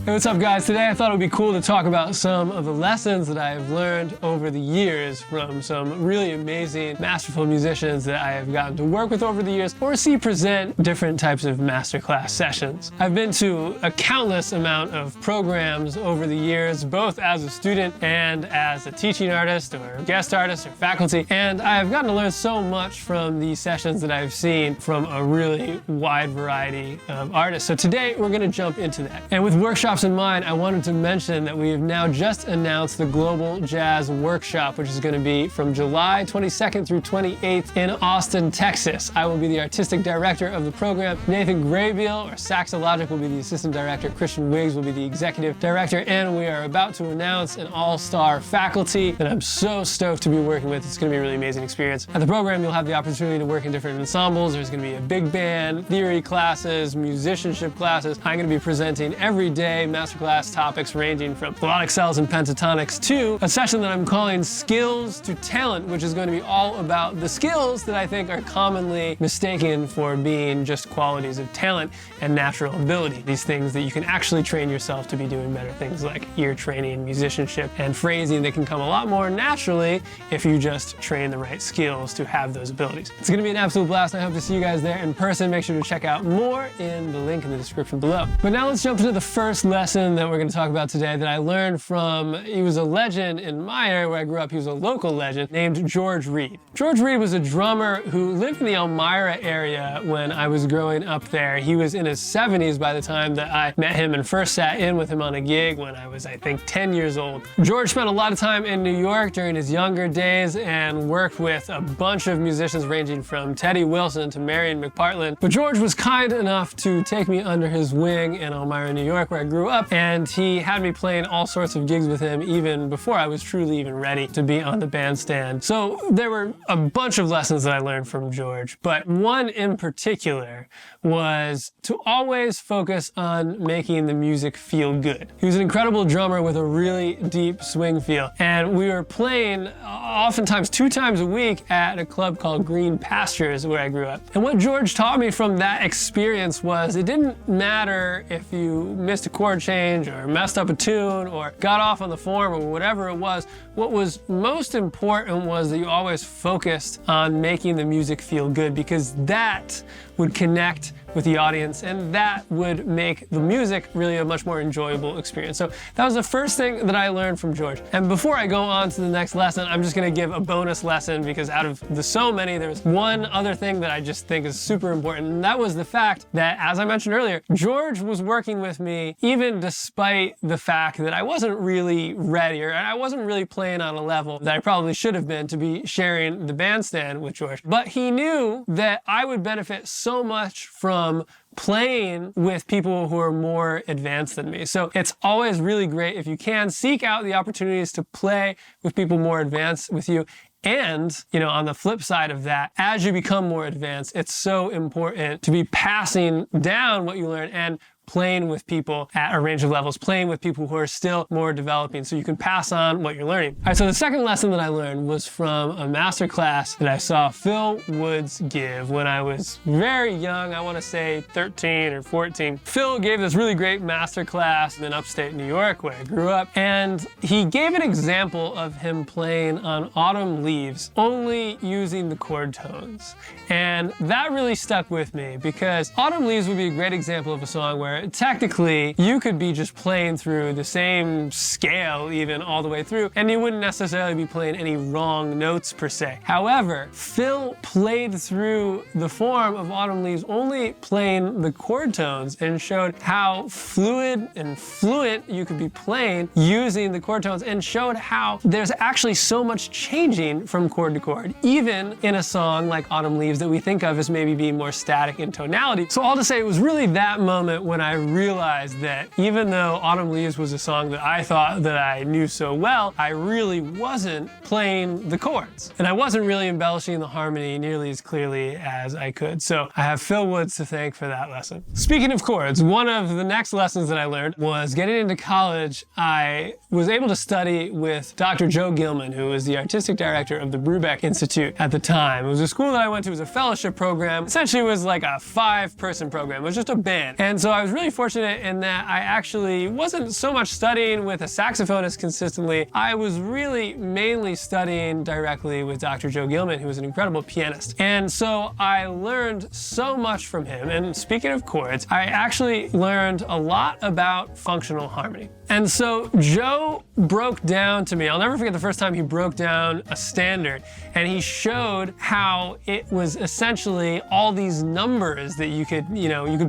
Hey, what's up guys? Today I thought it would be cool to talk about some of the lessons that I have learned over the years from some really amazing, masterful musicians that I have gotten to work with over the years or see present different types of masterclass sessions. I've been to a countless amount of programs over the years, both as a student and as a teaching artist or guest artist or faculty, and I have gotten to learn so much from the sessions that I've seen from a really wide variety of artists. So today we're going to jump into that. And with workshops in mind, I wanted to mention that we have now just announced the Global Jazz Workshop, which is going to be from July 22nd through 28th in Austin, Texas. I will be the artistic director of the program. Nathan Graybeal, or Saxologic, will be the assistant director. Christian Wiggs will be the executive director, and we are about to announce an all-star faculty that I'm so stoked to be working with. It's going to be a really amazing experience. At the program, you'll have the opportunity to work in different ensembles. There's going to be a big band, theory classes, musicianship classes. I'm going to be presenting every day masterclass topics ranging from melodic cells and pentatonics to a session that I'm calling Skills to Talent, which is going to be all about the skills that I think are commonly mistaken for being just qualities of talent and natural ability. These things that you can actually train yourself to be doing better, things like ear training, musicianship, and phrasing that can come a lot more naturally if you just train the right skills to have those abilities. It's going to be an absolute blast. I hope to see you guys there in person. Make sure to check out more in the link in the description below. But now let's jump into the first lesson that we're going to talk about today that I learned from, he was a legend in my area where I grew up. He was a local legend named George Reed. George Reed was a drummer who lived in the Elmira area when I was growing up there. He was in his 70s by the time that I met him and first sat in with him on a gig when I was, I think, 10 years old. George spent a lot of time in New York during his younger days and worked with a bunch of musicians ranging from Teddy Wilson to Marion McPartland. But George was kind enough to take me under his wing in Elmira, New York, where I grew up, and he had me playing all sorts of gigs with him even before I was truly even ready to be on the bandstand. So there were a bunch of lessons that I learned from George, but one in particular was to always focus on making the music feel good. He was an incredible drummer with a really deep swing feel, and we were playing oftentimes 2 times a week at a club called Green Pastures where I grew up. And what George taught me from that experience was it didn't matter if you missed a chord change or messed up a tune or got off on the form or whatever it was. What was most important was that you always focused on making the music feel good, because that would connect with the audience and that would make the music really a much more enjoyable experience. So that was the first thing that I learned from George. And before I go on to the next lesson, I'm just going to give a bonus lesson, because out of the so many, there's one other thing that I just think is super important, and that was the fact that, as I mentioned earlier, George was working with me even despite the fact that I wasn't really ready, or I wasn't really playing on a level that I probably should have been to be sharing the bandstand with George. But he knew that I would benefit so much from playing with people who are more advanced than me. So it's always really great if you can seek out the opportunities to play with people more advanced with you. And, you know, on the flip side of that, as you become more advanced, it's so important to be passing down what you learn and playing with people at a range of levels, playing with people who are still more developing, so you can pass on what you're learning. All right, so the second lesson that I learned was from a master class that I saw Phil Woods give when I was very young. I want to say 13 or 14. Phil gave this really great master class in upstate New York where I grew up, and he gave an example of him playing on Autumn Leaves, only using the chord tones. And that really stuck with me, because Autumn Leaves would be a great example of a song where technically you could be just playing through the same scale even all the way through, and you wouldn't necessarily be playing any wrong notes per se. However, Phil played through the form of Autumn Leaves only playing the chord tones and showed how fluid and fluent you could be playing using the chord tones, and showed how there's actually so much changing from chord to chord, even in a song like Autumn Leaves that we think of as maybe being more static in tonality. So all to say, it was really that moment when I realized that even though Autumn Leaves was a song that I thought that I knew so well, I really wasn't playing the chords. And I wasn't really embellishing the harmony nearly as clearly as I could. So I have Phil Woods to thank for that lesson. Speaking of chords, one of the next lessons that I learned was getting into college. I was able to study with Dr. Joe Gilman, who was the artistic director of the Brubeck Institute at the time. It was a school that I went to. It was a fellowship program. Essentially, it was like a 5-person program. It was just a band. And so I was really fortunate in that I actually wasn't so much studying with a saxophonist consistently. I was really mainly studying directly with Dr. Joe Gilman, who was an incredible pianist. And so I learned so much from him. And speaking of chords, I actually learned a lot about functional harmony. And so Joe broke down to me, I'll never forget the first time he broke down a standard, and he showed how it was essentially all these numbers that you could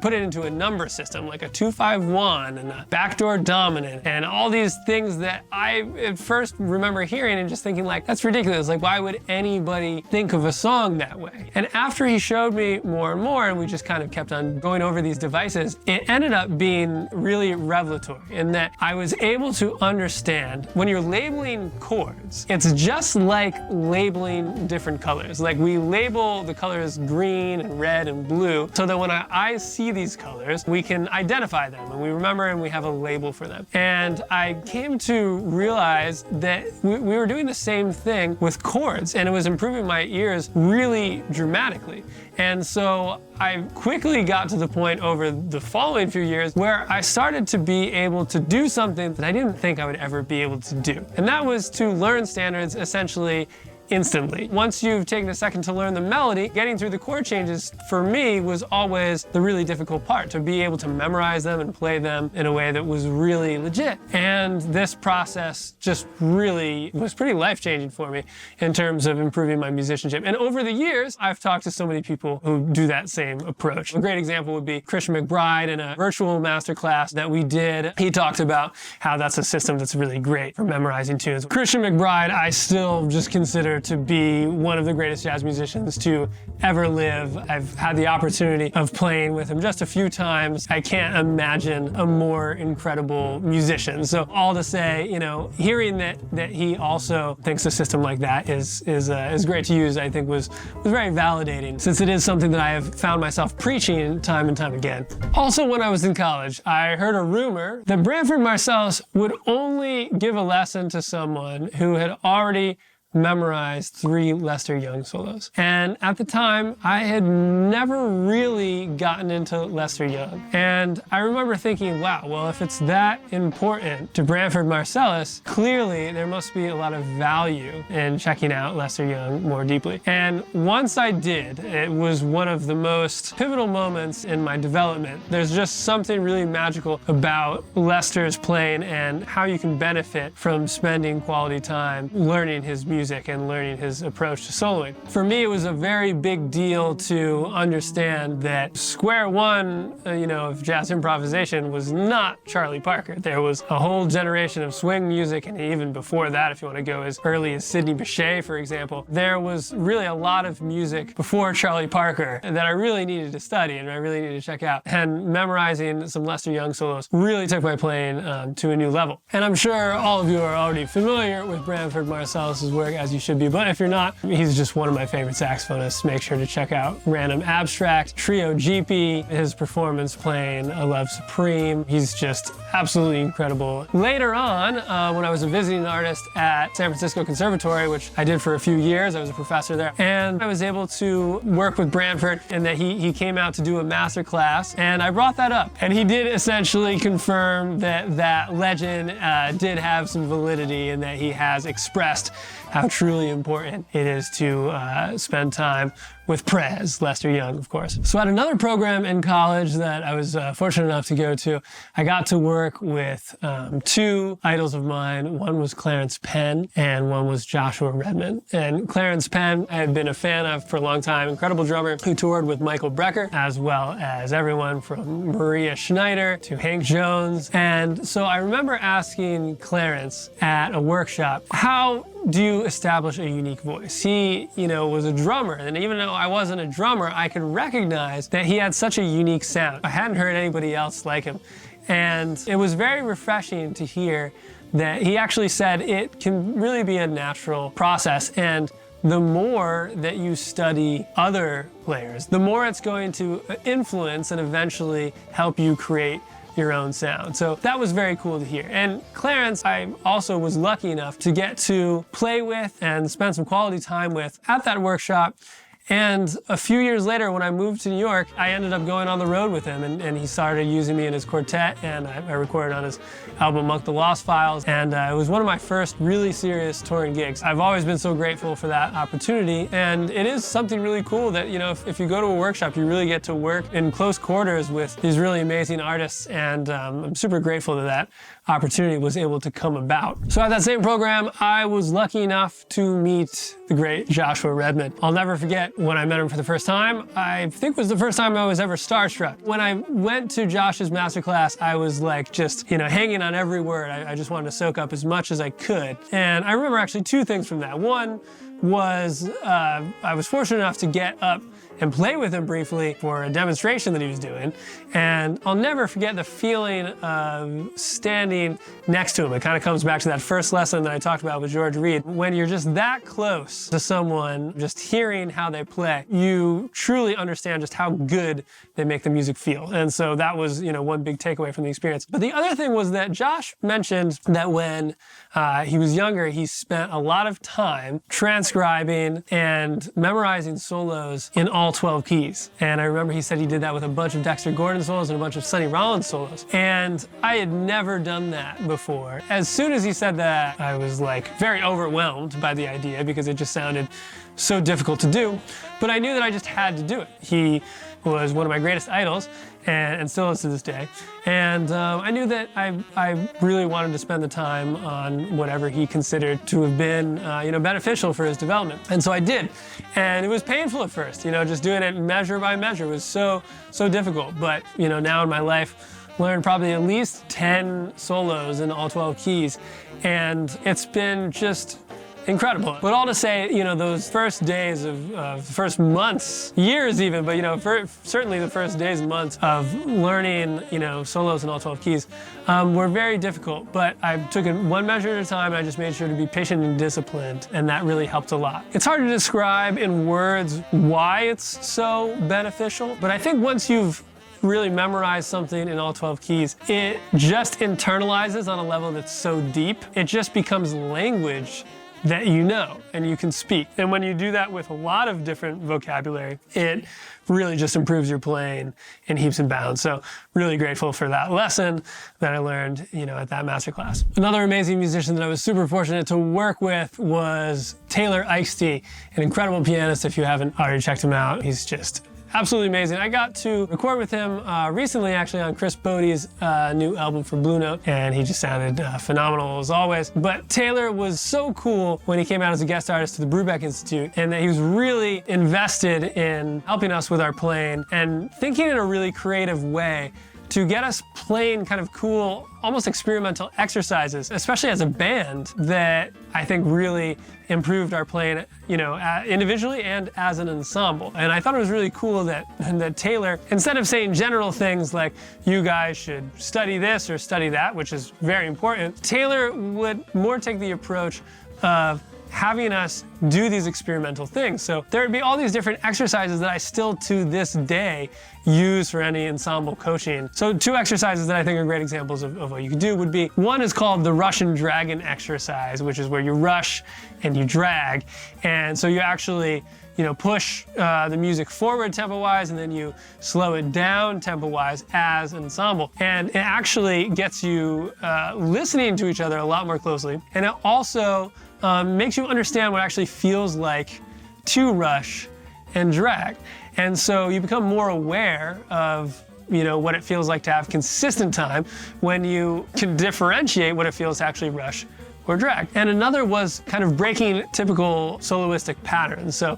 put it into a number system, like a 2-5-1 and a backdoor dominant, and all these things that I at first remember hearing and just thinking like, that's ridiculous. Like, why would anybody think of a song that way? And after he showed me more and more, and we just kind of kept on going over these devices, it ended up being really revelatory in that I was able to understand when you're labeling chords, it's just like labeling different colors. Like, we label the colors green and red and blue so that when I see these colors, we can identify them and we remember and we have a label for them. And I came to realize that we were doing the same thing with chords, and it was improving my ears really dramatically. And so I quickly got to the point over the following few years where I started to be able to do something that I didn't think I would ever be able to do. And that was to learn standards essentially instantly. Once you've taken a second to learn the melody, getting through the chord changes for me was always the really difficult part, to be able to memorize them and play them in a way that was really legit. And this process just really was pretty life-changing for me in terms of improving my musicianship. And over the years, I've talked to so many people who do that same approach. A great example would be Chris McBride in a virtual masterclass that we did. He talked about how that's a system that's really great for memorizing tunes. Christian McBride, I still just consider to be one of the greatest jazz musicians to ever live. I've had the opportunity of playing with him just a few times. I can't imagine a more incredible musician. So all to say, hearing that he also thinks a system like that is great to use, I think was very validating, since it is something that I have found myself preaching time and time again. Also, when I was in college, I heard a rumor that Branford Marsalis would only give a lesson to someone who had already memorized 3 Lester Young solos. And at the time, I had never really gotten into Lester Young. And I remember thinking, wow, well, if it's that important to Branford Marsalis, clearly there must be a lot of value in checking out Lester Young more deeply. And once I did, it was one of the most pivotal moments in my development. There's just something really magical about Lester's playing and how you can benefit from spending quality time learning his music and learning his approach to soloing. For me, it was a very big deal to understand that square one, of jazz improvisation was not Charlie Parker. There was a whole generation of swing music, and even before that, if you want to go as early as Sidney Bechet, for example, there was really a lot of music before Charlie Parker that I really needed to study and I really needed to check out. And memorizing some Lester Young solos really took my playing to a new level. And I'm sure all of you are already familiar with Branford Marsalis' work, as you should be, but if you're not, he's just one of my favorite saxophonists. Make sure to check out Random Abstract, Trio GP, his performance playing A Love Supreme. He's just absolutely incredible. Later on, when I was a visiting artist at San Francisco Conservatory, which I did for a few years, I was a professor there, and I was able to work with Branford, and that he came out to do a master class, and I brought that up. And he did essentially confirm that legend did have some validity, and that he has expressed how truly important it is to spend time with Prez, Lester Young, of course. So at another program in college that I was fortunate enough to go to, I got to work with 2 idols of mine. One was Clarence Penn, and one was Joshua Redman. And Clarence Penn I had been a fan of for a long time, incredible drummer who toured with Michael Brecker, as well as everyone from Maria Schneider to Hank Jones. And so I remember asking Clarence at a workshop, how do you establish a unique voice? He, was a drummer, and even though I wasn't a drummer, I could recognize that he had such a unique sound. I hadn't heard anybody else like him. And it was very refreshing to hear that he actually said it can really be a natural process, and the more that you study other players, the more it's going to influence and eventually help you create your own sound. So that was very cool to hear. And Clarence, I also was lucky enough to get to play with and spend some quality time with at that workshop. And a few years later, when I moved to New York, I ended up going on the road with him, and he started using me in his quartet, and I recorded on his album Monk the Lost Files, and it was one of my first really serious touring gigs. I've always been so grateful for that opportunity, and it is something really cool that, you know, if you go to a workshop, you really get to work in close quarters with these really amazing artists, and I'm super grateful that that opportunity was able to come about. So at that same program, I was lucky enough to meet the great Joshua Redman. I'll never forget when I met him for the first time. I think it was the first time I was ever starstruck. When I went to Josh's masterclass, I was like just, you know, hanging on every word. I just wanted to soak up as much as I could. And I remember actually two things from that. One was I was fortunate enough to get up and play with him briefly for a demonstration that he was doing. And I'll never forget the feeling of standing next to him. It kind of comes back to that first lesson that I talked about with George Reed. When you're just that close to someone, just hearing how they play, you truly understand just how good they make the music feel. And so that was, you know, one big takeaway from the experience. But the other thing was that Josh mentioned that when he was younger, he spent a lot of time transcribing and memorizing solos in all 12 keys. And I remember he said he did that with a bunch of Dexter Gordon solos and a bunch of Sonny Rollins solos. And I had never done that before. As soon as he said that, I was like very overwhelmed by the idea because it just sounded so difficult to do. But I knew that I just had to do it. He was one of my greatest idols, and still is to this day. And I knew that I really wanted to spend the time on whatever he considered to have been, you know, beneficial for his development. And so I did. And it was painful at first, you know, just doing it measure by measure was so difficult. But, you know, now in my life, learned probably at least 10 solos in all 12 keys. And it's been just incredible. But all to say, you know, those first days of first months, years even, but, you know, certainly the first days and months of learning, you know, solos in all 12 keys were very difficult. But I took it one measure at a time, and I just made sure to be patient and disciplined, and that really helped a lot. It's hard to describe in words why it's so beneficial, but I think once you've really memorize something in all 12 keys, it just internalizes on a level that's so deep. It just becomes language that you know and you can speak. And when you do that with a lot of different vocabulary, it really just improves your playing in heaps and bounds. So really grateful for that lesson that I learned, you know, at that masterclass. Another amazing musician that I was super fortunate to work with was Taylor Eigsti, an incredible pianist. If you haven't already checked him out, he's just absolutely amazing. I got to record with him recently, actually, on Chris Botti's new album for Blue Note, and he just sounded phenomenal as always. But Taylor was so cool when he came out as a guest artist to the Brubeck Institute, and that he was really invested in helping us with our playing and thinking in a really creative way to get us playing kind of cool, almost experimental exercises, especially as a band, that I think really improved our playing, you know, individually and as an ensemble. And I thought it was really cool that Taylor, instead of saying general things like, you guys should study this or study that, which is very important, Taylor would more take the approach of having us do these experimental things. So there would be all these different exercises that I still to this day use for any ensemble coaching. So two exercises that I think are great examples of what you can do would be, one is called the Russian Dragon exercise, which is where you rush and you drag. And so you actually, you know, push the music forward tempo-wise, and then you slow it down tempo-wise as an ensemble. And it actually gets you listening to each other a lot more closely. And it also makes you understand what actually feels like to rush and drag. And so you become more aware of, you know, what it feels like to have consistent time when you can differentiate what it feels to actually rush or drag. And another was kind of breaking typical soloistic patterns. So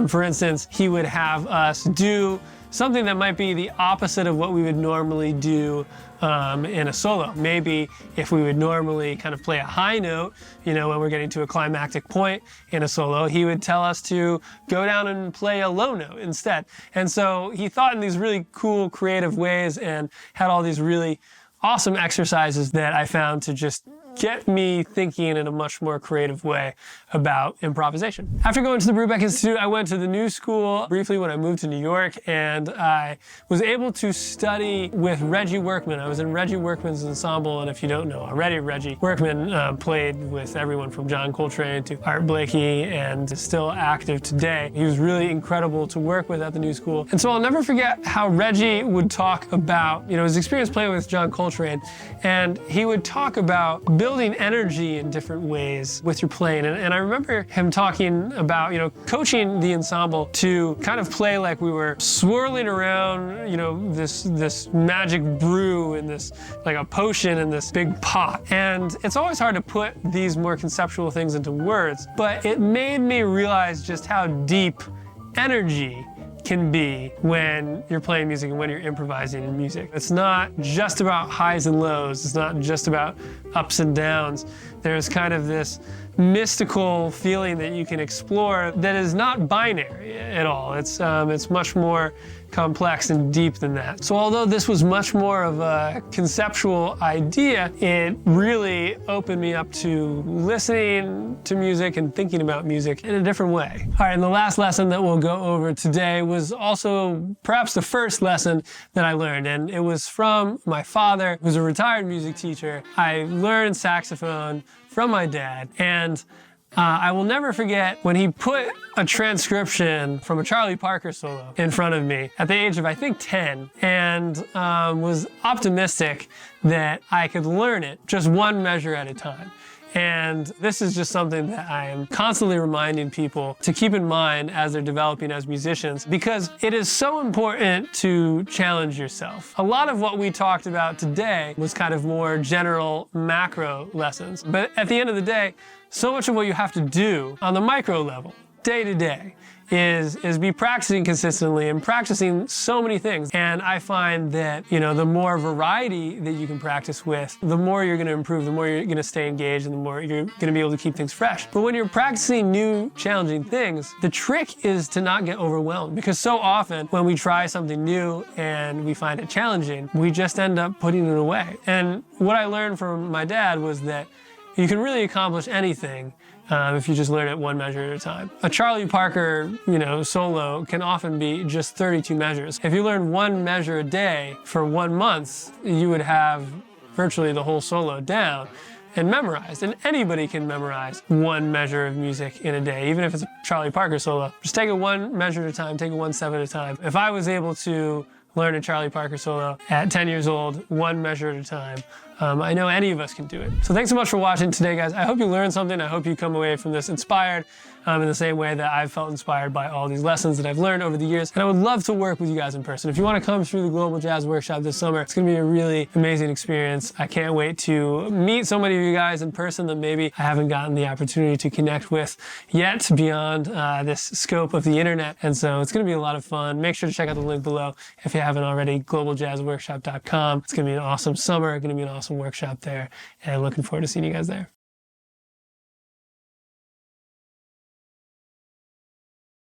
for instance, he would have us do something that might be the opposite of what we would normally do in a solo. Maybe if we would normally kind of play a high note, you know, when we're getting to a climactic point in a solo, he would tell us to go down and play a low note instead. And so he thought in these really cool, creative ways and had all these really awesome exercises that I found to just get me thinking in a much more creative way about improvisation. After going to the Brubeck Institute, I went to the New School briefly when I moved to New York, and I was able to study with Reggie Workman. I was in Reggie Workman's ensemble, and if you don't know already, Reggie Workman played with everyone from John Coltrane to Art Blakey and is still active today. He was really incredible to work with at the New School. And so I'll never forget how Reggie would talk about, his experience playing with John Coltrane, and he would talk about building energy in different ways with your playing. And I remember him talking about, coaching the ensemble to kind of play like we were swirling around, this magic brew in this, like a potion in this big pot. And it's always hard to put these more conceptual things into words, but it made me realize just how deep energy can be when you're playing music and when you're improvising in music. It's not just about highs and lows. It's not just about ups and downs. There's kind of this mystical feeling that you can explore that is not binary at all. It's much more complex and deep than that. So although this was much more of a conceptual idea, it really opened me up to listening to music and thinking about music in a different way. All right, and the last lesson that we'll go over today was also perhaps the first lesson that I learned, and it was from my father, who's a retired music teacher. I learned saxophone from my dad, and I will never forget when he put a transcription from a Charlie Parker solo in front of me at the age of, I think, 10, and was optimistic that I could learn it just one measure at a time. And this is just something that I am constantly reminding people to keep in mind as they're developing as musicians, because it is so important to challenge yourself. A lot of what we talked about today was kind of more general macro lessons, but at the end of the day, so much of what you have to do on the micro level, day to day, is be practicing consistently and practicing so many things. And I find that, the more variety that you can practice with, the more you're gonna improve, the more you're gonna stay engaged, and the more you're gonna be able to keep things fresh. But when you're practicing new, challenging things, the trick is to not get overwhelmed, because so often when we try something new and we find it challenging, we just end up putting it away. And what I learned from my dad was that you can really accomplish anything if you just learn it one measure at a time. A Charlie Parker, solo can often be just 32 measures. If you learn one measure a day for 1 month, you would have virtually the whole solo down and memorized. And anybody can memorize one measure of music in a day, even if it's a Charlie Parker solo. Just take it one measure at a time, take it one step at a time. If I was able to learn a Charlie Parker solo at 10 years old, one measure at a time, I know any of us can do it. So thanks so much for watching today, guys. I hope you learned something. I hope you come away from this inspired in the same way that I've felt inspired by all these lessons that I've learned over the years. And I would love to work with you guys in person. If you want to come through the Global Jazz Workshop this summer, it's going to be a really amazing experience. I can't wait to meet so many of you guys in person that maybe I haven't gotten the opportunity to connect with yet beyond this scope of the internet. And so it's going to be a lot of fun. Make sure to check out the link below if you haven't already, globaljazzworkshop.com. It's going to be an awesome summer, going to be an awesome workshop there, and looking forward to seeing you guys there.